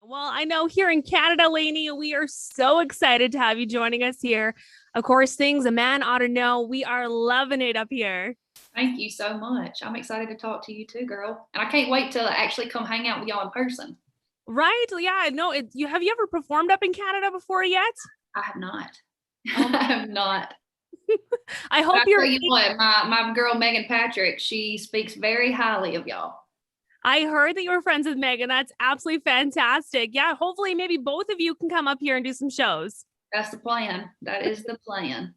Well, I know here in Canada, Lainey, we are so excited to have you joining us here. Of course, things A Man Oughta Know. We are loving it up here. Thank you so much. I'm excited to talk to you too, girl. And I can't wait to actually come hang out with y'all in person. Right? Yeah. No. You have you ever performed up in Canada before yet? I have not. Oh, I have not. I But hope I you're. tell you what, my girl Megan Patrick, she speaks very highly of y'all. I heard that you were friends with Megan. That's absolutely fantastic. Yeah. Hopefully, maybe both of you can come up here and do some shows. That's the plan. That is the plan.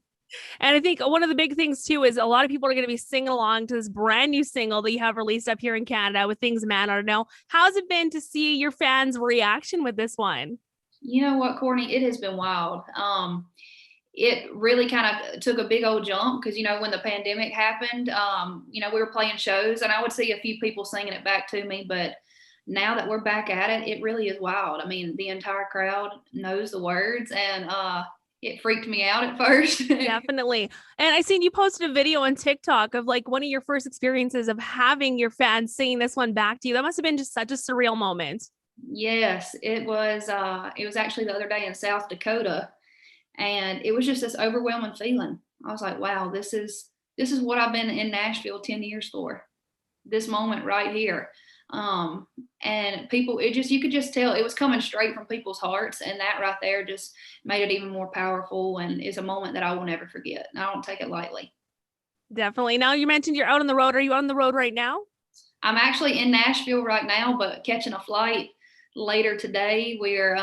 And I think one of the big things too is a lot of people are going to be singing along to this brand new single that you have released up here in Canada with Things A Man Oughta Know. How's it been to see your fans' reaction with this one? You know what, Courtney? It has been wild. It really kind of took a big old jump because when the pandemic happened, we were playing shows and I would see a few people singing it back to me, but now that we're back at it, it really is wild. I mean, the entire crowd knows the words, and it freaked me out at first. Definitely. And I seen you posted a video on TikTok of like one of your first experiences of having your fans singing this one back to you. That must have been just such a surreal moment. Yes, it was. It was actually the other day in South Dakota, and it was just this overwhelming feeling. I was like, wow, this is what I've been in Nashville 10 years for. This moment right here. And people, you could just tell it was coming straight from people's hearts, and that right there just made it even more powerful, and is a moment that I will never forget, and I don't take it lightly. Definitely. Now you mentioned you're out on the road. Are you on the road right now? I'm actually in Nashville right now, but catching a flight later today. We're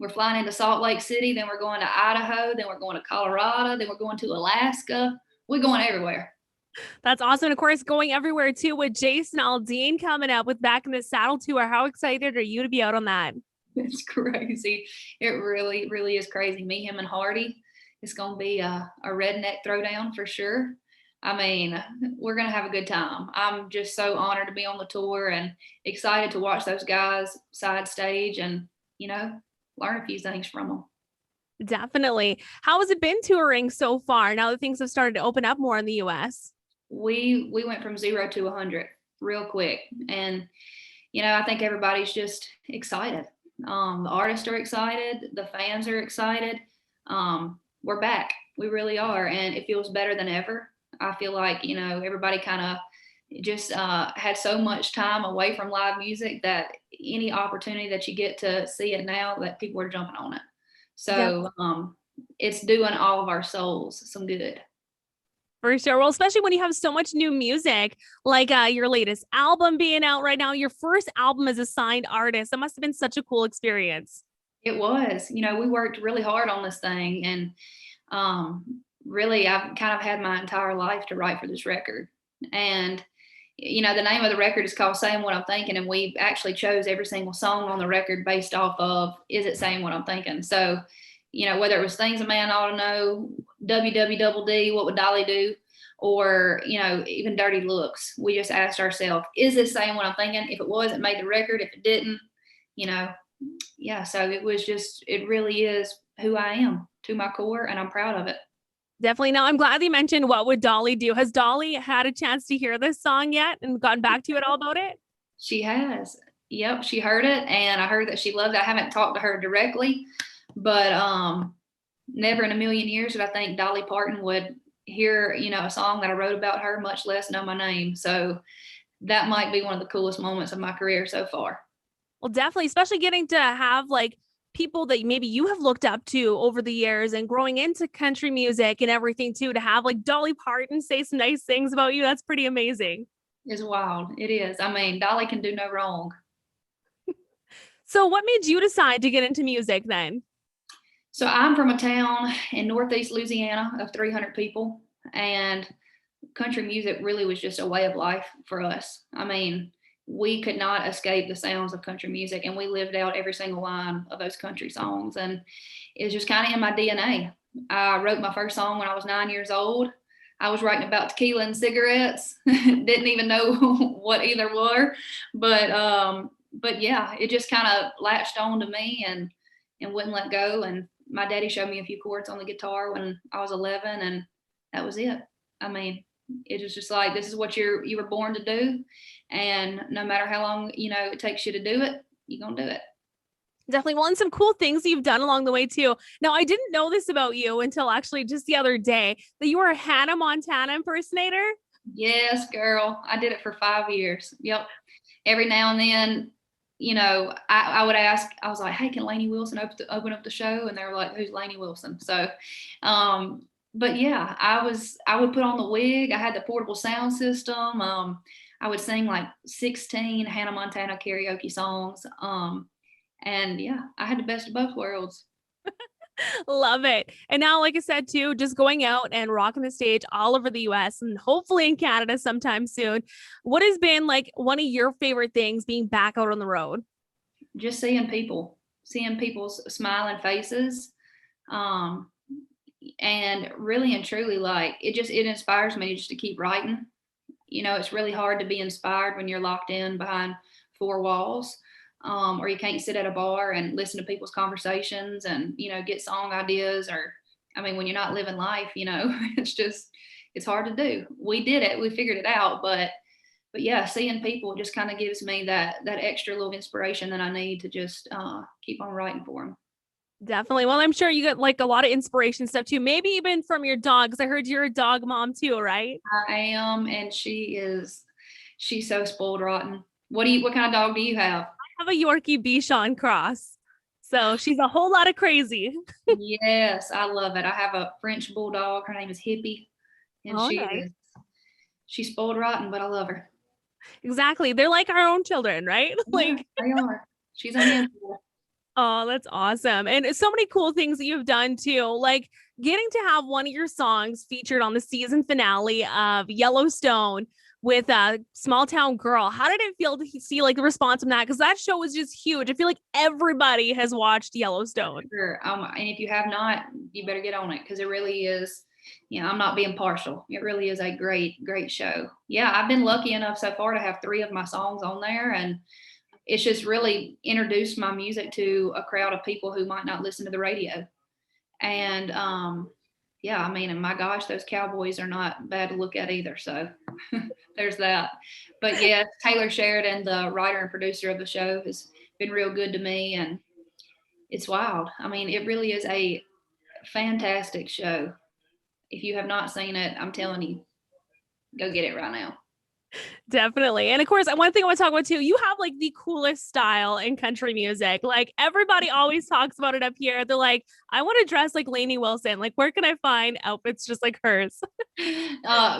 flying into Salt Lake City, then we're going to Idaho, then we're going to Colorado, then we're going to Alaska. We're going everywhere. That's awesome. And of course, going everywhere too with Jason Aldean coming up with Back in the Saddle tour. How excited are you to be out on that? It's crazy. It really, really is crazy. Me, him, and Hardy. It's gonna be a redneck throwdown for sure. I mean, we're gonna have a good time. I'm just so honored to be on the tour and excited to watch those guys side stage and learn a few things from them. Definitely. How has it been touring so far now that things have started to open up more in the US? We went from 0 to 100 real quick, and I think everybody's just excited. The artists are excited, the fans are excited. We're back. We really are, and it feels better than ever. I feel like everybody kind of just had so much time away from live music that any opportunity that you get to see it now, that people are jumping on it. So it's doing all of our souls some good. For sure. Well, especially when you have so much new music, like your latest album being out right now, your first album as a signed artist. That must have been such a cool experience. It was. We worked really hard on this thing, and really, I've kind of had my entire life to write for this record. And the name of the record is called Saying What I'm Thinking, and we actually chose every single song on the record based off of, is it saying what I'm thinking? So whether it was Things A Man Ought to Know, WWDD, What Would Dolly Do, or even Dirty Looks, we just asked ourselves, is this saying what I'm thinking? If it was, it made the record. If it didn't, yeah. So it really is who I am to my core, and I'm proud of it. Definitely. Now, I'm glad you mentioned What Would Dolly Do. Has Dolly had a chance to hear this song yet and gotten back to you at all about it? She has. Yep, she heard it, and I heard that she loved it. I haven't talked to her directly, but never in a million years did I think Dolly Parton would hear a song that I wrote about her, much less know my name. So that might be one of the coolest moments of my career so far. Well, definitely, especially getting to have like people that maybe you have looked up to over the years and growing into country music and everything too, to have like Dolly Parton say some nice things about you. That's pretty amazing. It's wild. It is. I mean, Dolly can do no wrong. So what made you decide to get into music then? So I'm from a town in Northeast Louisiana of 300 people, and country music really was just a way of life for us. I mean, we could not escape the sounds of country music, and we lived out every single line of those country songs, and it's just kind of in my DNA. I wrote my first song when I was 9 years old. I was writing about tequila and cigarettes. Didn't even know what either were, but yeah, it just kind of latched on to me and wouldn't let go. And my daddy showed me a few chords on the guitar when I was 11, and that was it. I mean, it was just like, this is what you were born to do, and no matter how long it takes you to do it, you're gonna do it. Definitely. Well, and some cool things you've done along the way too. Now, I didn't know this about you until actually just the other day that you were a Hannah Montana impersonator. Yes, girl. I did it for 5 years. Yep. Every now and then, I would ask, I was like, hey, can Lainey Wilson open up the show? And they were like, who's Lainey Wilson? So, but yeah, I would put on the wig. I had the portable sound system. I would sing like 16 Hannah Montana karaoke songs. And yeah, I had the best of both worlds. Love it. And now, like I said, too, just going out and rocking the stage all over the US and hopefully in Canada sometime soon. What has been like one of your favorite things being back out on the road? Just seeing people's smiling faces. Um, and really and truly, like it inspires me just to keep writing. It's really hard to be inspired when you're locked in behind four walls, or you can't sit at a bar and listen to people's conversations and get song ideas. Or I mean, when you're not living life, it's hard to do. We did it, we figured it out, but yeah, seeing people just kind of gives me that extra little inspiration that I need to just keep on writing for them. Definitely. Well, I'm sure you get like a lot of inspiration stuff too. Maybe even from your dog, because I heard you're a dog mom too, right? I am, and she's so spoiled rotten. What kind of dog do you have? I have a Yorkie Bichon cross. So she's a whole lot of crazy. Yes, I love it. I have a French bulldog. Her name is Hippie, and Oh, nice. she's spoiled rotten, but I love her. Exactly. They're like our own children, right? Yeah, Like, they are. She's a handful. oh, that's awesome. And so many cool things that you've done too, like getting to have one of your songs featured on the season finale of Yellowstone with a small town girl. How did it feel to see like the response from that? Because that show was just huge. I feel like everybody has watched Yellowstone. Sure. And if you have not, you better get on it because it really is. I'm not being partial. It really is a great, great show. Yeah, I've been lucky enough so far to have 3 of my songs on there, and it's just really introduced my music to a crowd of people who might not listen to the radio. And yeah, I mean, and my gosh, those cowboys are not bad to look at either. So there's that. But yeah, Taylor Sheridan, the writer and producer of the show, has been real good to me, and it's wild. I mean, it really is a fantastic show. If you have not seen it, I'm telling you, go get it right now. Definitely. And of course, one thing I want to talk about too, you have like the coolest style in country music. Like everybody always talks about it up here. They're like, I want to dress like Lainey Wilson. Like, where can I find outfits just like hers?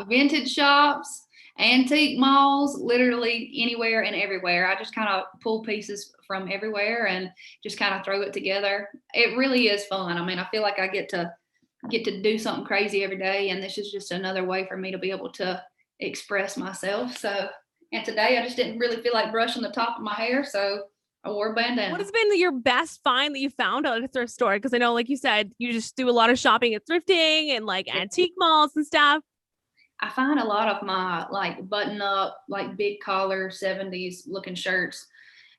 Vintage shops, antique malls, literally anywhere and everywhere. I just kind of pull pieces from everywhere and just kind of throw it together. It really is fun. I mean, I feel like I get to do something crazy every day, and this is just another way for me to be able to express myself. So, and today I just didn't really feel like brushing the top of my hair, so I wore a bandana. What has been your best find that you found at a thrift store? Because I know, like you said, you just do a lot of shopping at thrifting and like antique malls and stuff. I find a lot of my like button up, like big collar 70s looking shirts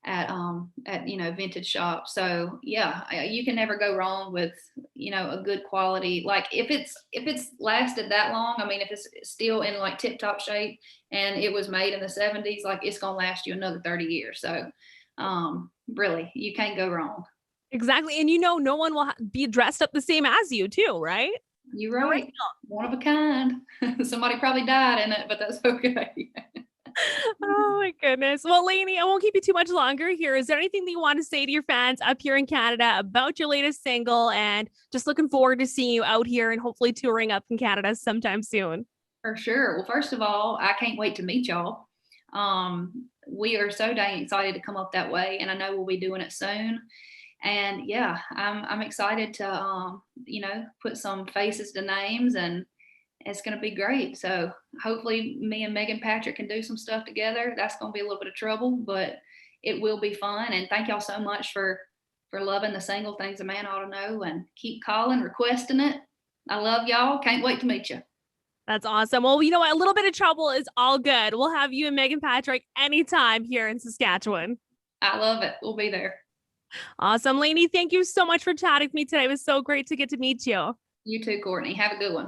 at vintage shops. So yeah, you can never go wrong with a good quality. Like if it's lasted that long, I mean, if it's still in like tip top shape and it was made in the 70s, like it's gonna last you another 30 years. So really, you can't go wrong. Exactly. And no one will be dressed up the same as you too, right? You're right. One of a kind. Somebody probably died in it, but that's okay. Oh my goodness. Well, Lainey, I won't keep you too much longer here. Is there anything that you want to say to your fans up here in Canada about your latest single, and just looking forward to seeing you out here and hopefully touring up in Canada sometime soon? For sure. Well, first of all, I can't wait to meet y'all. We are so dang excited to come up that way, and I know we'll be doing it soon. And yeah, I'm excited to put some faces to names, and it's going to be great. So hopefully me and Megan Patrick can do some stuff together. That's going to be a little bit of trouble, but it will be fun. And thank y'all so much for loving the single Things a Man Ought to Know, and keep calling, requesting it. I love y'all. Can't wait to meet you. That's awesome. Well, you know what? A little bit of trouble is all good. We'll have you and Megan Patrick anytime here in Saskatchewan. I love it. We'll be there. Awesome. Lainey, thank you so much for chatting with me today. It was so great to get to meet you. You too, Courtney. Have a good one.